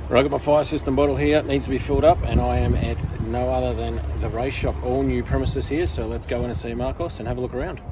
Right, I've got my fire system bottle here, it needs to be filled up, and I am at no other than the race shop, all new premises here, so let's go in and see Marcos and have a look around.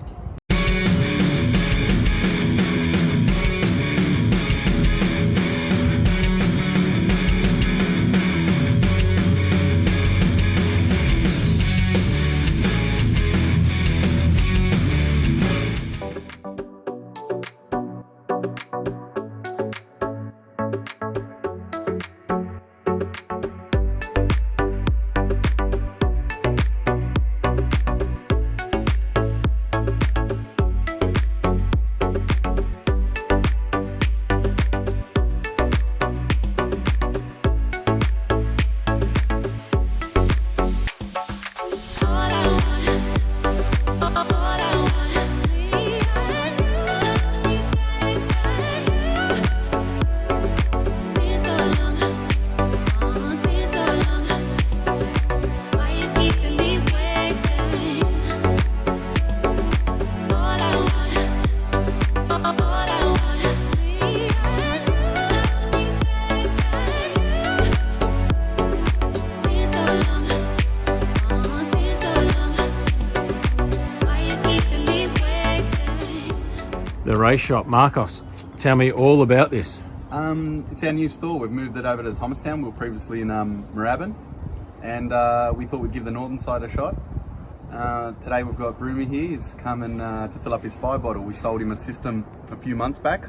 The race shop, Marcos, tell me all about this. It's our new store. We've moved it over to Thomastown. We were previously in Moorabbin, and we thought we'd give the northern side a shot. Today we've got Broomy here. He's coming to fill up his fire bottle. We sold him a system a few months back.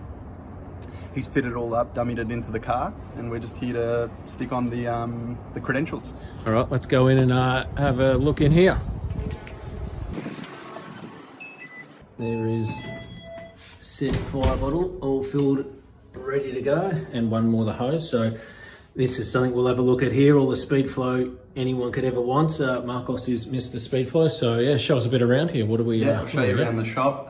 He's fitted it all up, dummied it into the car, and we're just here to stick on the credentials. All right, let's go in and have a look in here. There is said fire bottle, all filled, ready to go, and one more the hose. So this is something we'll have a look at here, all the speed flow anyone could ever want. Marcos is Mr. Speed Flow, so yeah, show us a bit around here. What do we... I'll show you around the shop.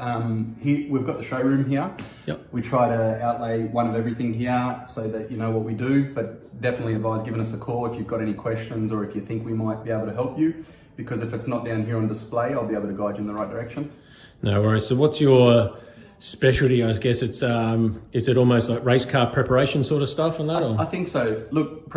Here, we've got the showroom here. Yep. We try to outlay one of everything here so that you know what we do, but definitely advise giving us a call if you've got any questions or if you think we might be able to help you, because if it's not down here on display, I'll be able to guide you in the right direction. No worries. So what's your specialty? I guess it's is it almost like race car preparation sort of stuff and that? I think so. Look,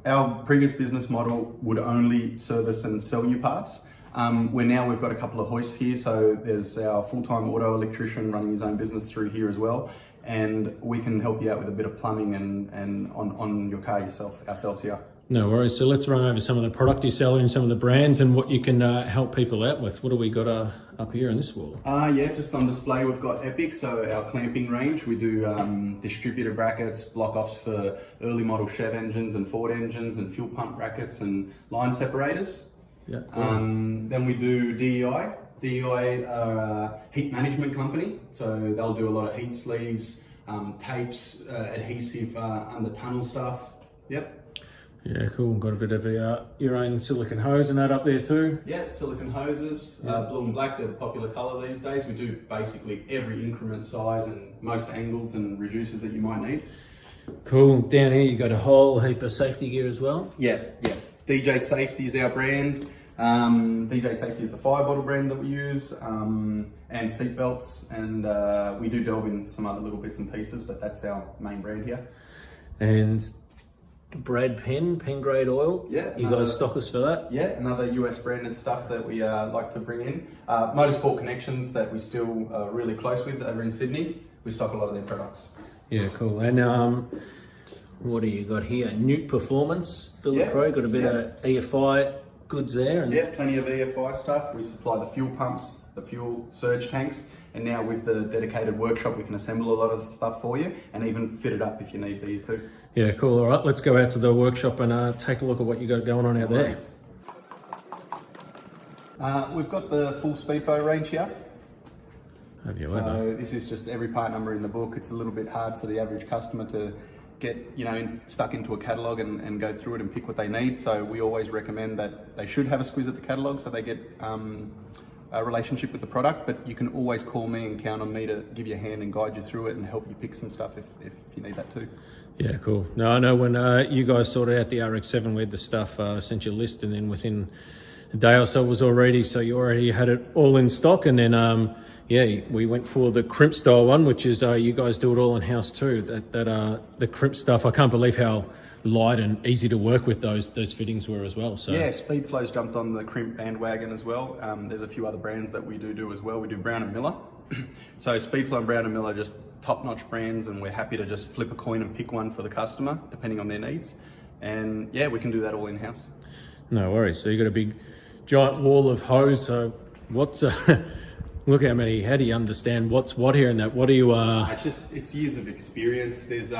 our previous business model would only service and sell you parts. We've got a couple of hoists here, so there's our full-time auto electrician running his own business through here as well, and we can help you out with a bit of plumbing and on your car ourselves here. No worries. So let's run over some of the product you sell and some of the brands and what you can help people out with. What do we got up here in this wall? Just on display we've got Epic, so our clamping range. We do distributor brackets, block-offs for early model Chev engines and Ford engines, and fuel pump brackets and line separators. Yeah. Cool. Then we do DEI. DEI are a heat management company, so they'll do a lot of heat sleeves, tapes, adhesive under tunnel stuff. Yep. Yeah, cool. Got a bit of your own silicone hose and that up there too. Yeah, silicone hoses, blue and black, they're the popular colour these days. We do basically every increment size and most angles and reducers that you might need. Cool. Down here you got a whole heap of safety gear as well. Yeah. DJ Safety is our brand. DJ Safety is the fire bottle brand that we use, and seat belts, and we do delve in some other little bits and pieces, but that's our main brand here. And Brad pen grade oil. Yeah. You guys stock us for that? Yeah, another US branded stuff that we like to bring in. Motorsport Connections that we still are really close with over in Sydney. We stock a lot of their products. Yeah, cool. And what do you got here? Newt Performance, Builder Pro, got a bit of EFI goods there. And plenty of EFI stuff. We supply the fuel pumps, the fuel surge tanks, and now with the dedicated workshop we can assemble a lot of stuff for you and even fit it up if you need be too. Yeah, cool. All right, let's go out to the workshop and take a look at what you got going on out there. We've got the full Speedflow range here. So this is just every part number in the book. It's a little bit hard for the average customer to get stuck into a catalogue and go through it and pick what they need. So we always recommend that they should have a squeeze at the catalogue so they get a relationship with the product, but you can always call me and count on me to give you a hand and guide you through it and help you pick some stuff if you need that too. Yeah, cool. No, I know when you guys sorted out the RX-7, we had the stuff, sent you a list, and then within a day or so it was all ready, so you already had it all in stock. And then yeah, we went for the crimp style one, which is you guys do it all in house too. That the crimp stuff, I can't believe how light and easy to work with those fittings were as well. So yeah, Speedflow's jumped on the crimp bandwagon as well. There's a few other brands that we do as well. We do Brown and Miller. So Speedflow and Brown and Miller are just top-notch brands, and we're happy to just flip a coin and pick one for the customer depending on their needs. And yeah, we can do that all in-house. No worries. So you got a big giant wall of hose. So what's look how many, how do you understand what's what here and that? What do you It's years of experience. There's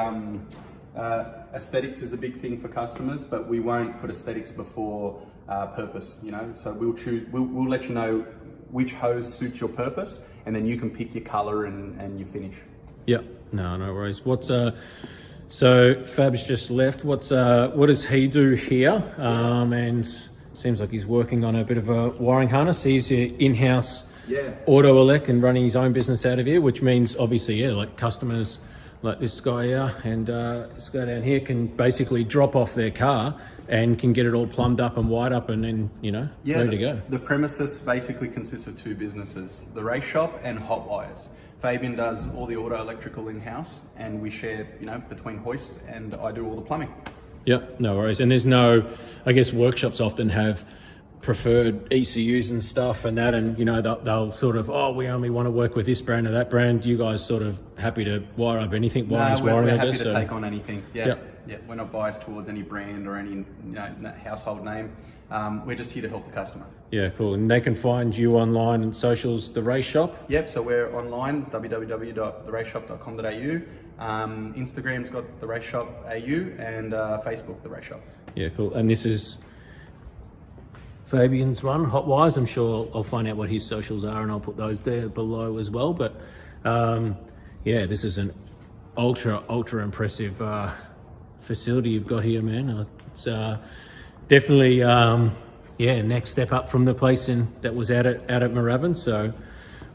aesthetics is a big thing for customers, but we won't put aesthetics before purpose, you know. So we'll let you know which hose suits your purpose, and then you can pick your color and your finish. Yeah, no worries. What's so Fab's just left. What does he do here? And seems like he's working on a bit of a wiring harness. He's your in-house auto elec and running his own business out of here, which means obviously, yeah, like customers like this guy here and this guy down here can basically drop off their car and can get it all plumbed up and wired up and then, you know, ready to go. The premises basically consists of two businesses, the race shop and Hot Wires. Fabian does all the auto electrical in-house, and we share, you know, between hoists, and I do all the plumbing. Yeah, no worries. And there's no, I guess workshops often have preferred ECUs and stuff and that, and you know they'll sort of, oh, we only want to work with this brand or that brand. You guys sort of happy to wire up anything? We're happy to take on anything. Yeah, we're not biased towards any brand or any, you know, household name. We're just here to help the customer. Yeah, cool. And they can find you online and socials, The Race Shop? Yep, so we're online, www.theraceshop.com.au. Instagram's got The Race Shop AU, and Facebook, The Race Shop. Yeah, cool. And this is Fabian's one, Hot Wires. I'm sure I'll find out what his socials are and I'll put those there below as well. But yeah, this is an ultra impressive facility you've got here, man. It's definitely next step up from the place that was out at Moorabbin. So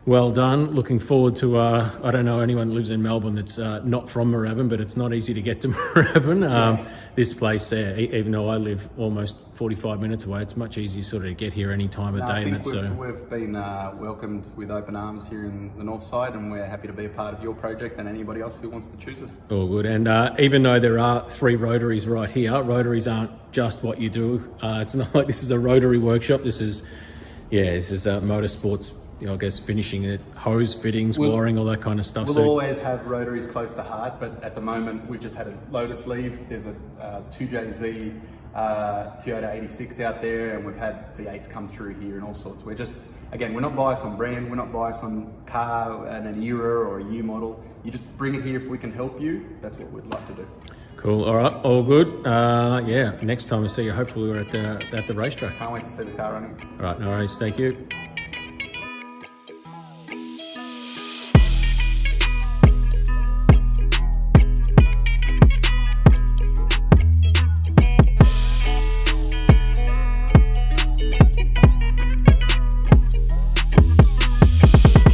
well done. Looking forward to I don't know anyone that lives in Melbourne that's not from Moorabbin, but it's not easy to get to Moorabbin. This place there, even though I live almost 45 minutes away, it's much easier sort of to get here any time of day. I think we've been welcomed with open arms here in the north side, and we're happy to be a part of your project and anybody else who wants to choose us. All good. And even though there are 3 rotaries right here, rotaries aren't just what you do. It's not like this is a rotary workshop. This is motorsports, you know, I guess finishing it, hose fittings, wiring, all that kind of stuff. We'll always have rotaries close to heart, but at the moment we've just had a loader sleeve. There's a 2JZ Toyota 86 out there, and we've had V8s come through here and all sorts. We're just, again, we're not biased on brand, we're not biased on car and an era or a year model. You just bring it here if we can help you. That's what we'd like to do. Cool. All right. All good. Yeah. Next time I see you, hopefully we're at the racetrack. Can't wait to see the car running. All right. No worries. Thank you.